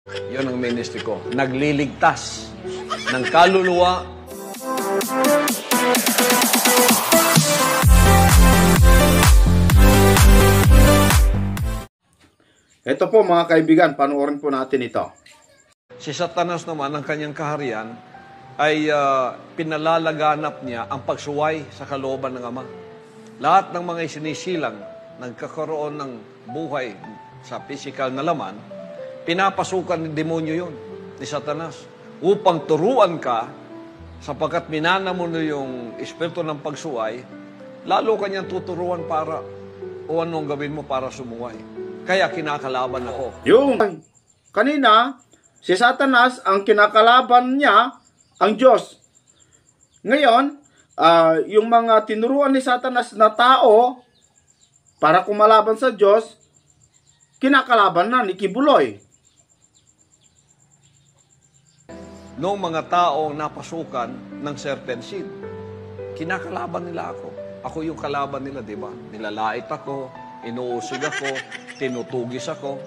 Yun ang ministry ko. Nagliligtas ng kaluluwa. Ito po mga kaibigan, panoorin po natin ito. Si Satanas naman, ang kanyang kaharian, ay pinalalaganap niya ang pagsuway sa kalooban ng Ama. Lahat ng mga isinisilang, nagkakaroon ng buhay sa physical na laman, pinapasukan ng demonyo yun, ni Satanas, upang turuan ka, sapagkat minana mo na yung espiritu ng pagsuway, lalo kanyang tuturuan para, o anong gawin mo para sumuway. Kaya kinakalaban ako. Yung kanina, si Satanas, ang kinakalaban niya, ang Diyos. Ngayon, yung mga tinuruan ni Satanas na tao, para kumalaban sa Diyos, kinakalaban na ni Kibuloy. Noong mga taong napasukan ng certain sin, kinakalaban nila ako. Ako yung kalaban nila, di ba? Nilalait ako, inuusig ako, tinutugis ako,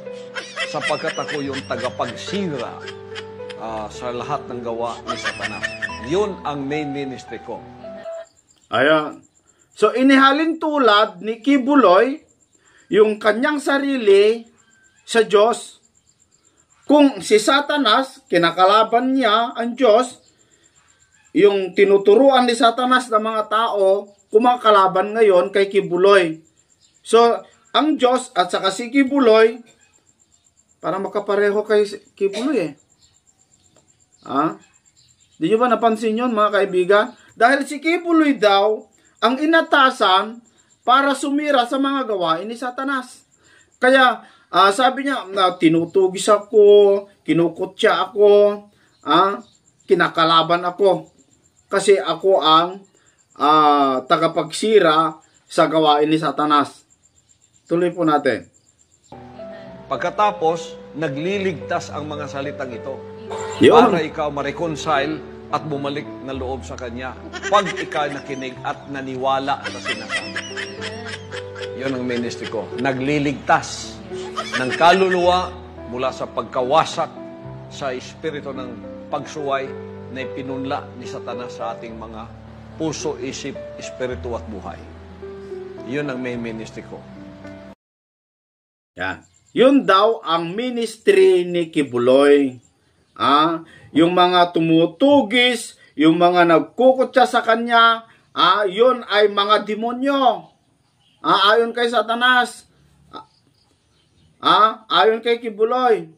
sapagkat ako yung tagapagsira sa lahat ng gawa ni Satanas. Yun ang main ministry ko. Ayan. So, inihalin tulad ni Kibuloy yung kanyang sarili sa Diyos. Kung si Satanas, kinakalaban niya ang Diyos, yung tinuturuan ni Satanas ng mga tao, kumakalaban ngayon kay Kibuloy. So, ang Diyos at saka si Kibuloy, para makapareho kay Kibuloy Di nyo ba napansin yun mga kaibigan? Dahil si Kibuloy daw ang inatasan para sumira sa mga gawain ni Satanas. Kaya sabi niya, tinutugis ako, kinukutya ako, kinakalaban ako. Kasi ako ang tagapagsira sa gawain ni Satanas. Tuloy po natin. Pagkatapos, nagliligtas ang mga salitang ito. Yun. Para ikaw ma-reconcile at bumalik na loob sa Kanya. Pag ikaw nakinig at naniwala sa sinasabi. Yun ang ministry ko. Nagliligtas ng kaluluwa mula sa pagkawasak sa espiritu ng pagsuway na ipinunla ni Satanas sa ating mga puso, isip, espiritu at buhay. Yun ang main ministry ko. Yan. Yun daw ang ministry ni Kibuloy. Yung mga tumutugis, yung mga nagkukutsa sa kanya, yun ay mga demonyo. Ayon kay Satanas. Ayon kay Kibuloy.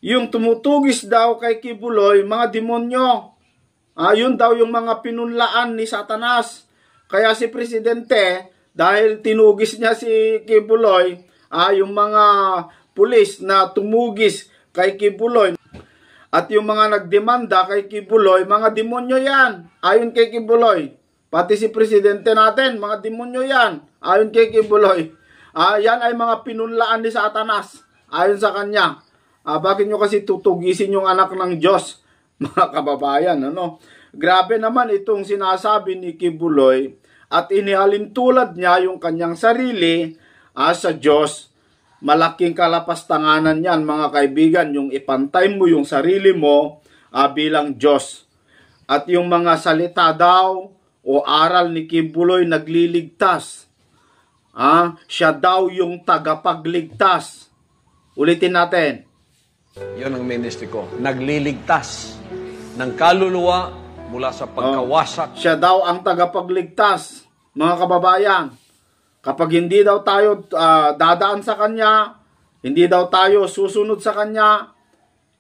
Yung tumutugis daw kay Kibuloy, mga demonyo. Yun daw yung mga pinunlaan ni Satanas. Kaya si Presidente, dahil tinugis niya si Kibuloy, yung mga pulis na tumugis kay Kibuloy, at yung mga nagdemanda kay Kibuloy, mga demonyo yan. Ayon kay Kibuloy. Pati si Presidente natin, mga demonyo yan. Ayon kay Kibuloy. Yan ay mga pinunlaan ni Satanas. Ayon sa kanya. Bakit nyo kasi tutugisin yung anak ng Diyos? Mga kababayan, ano? Grabe naman itong sinasabi ni Kibuloy. At inihalin tulad niya yung kanyang sarili sa Diyos. Malaking kalapastanganan yan mga kaibigan, yung ipantay mo yung sarili mo bilang Diyos. At yung mga salita daw o aral ni Kibuloy nagliligtas. Siya daw yung tagapagligtas. Ulitin natin. Yun ang ministry ko. Nagliligtas ng kaluluwa mula sa pagkawasak. Siya daw ang tagapagligtas, mga kababayan. Kapag hindi daw tayo dadaan sa Kanya, hindi daw tayo susunod sa Kanya,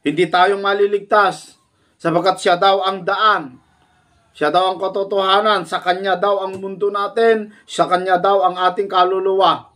hindi tayo maliligtas. Sapagkat siya daw ang daan. Siya daw ang katotohanan. Sa Kanya daw ang mundo natin. Sa Kanya daw ang ating kaluluwa.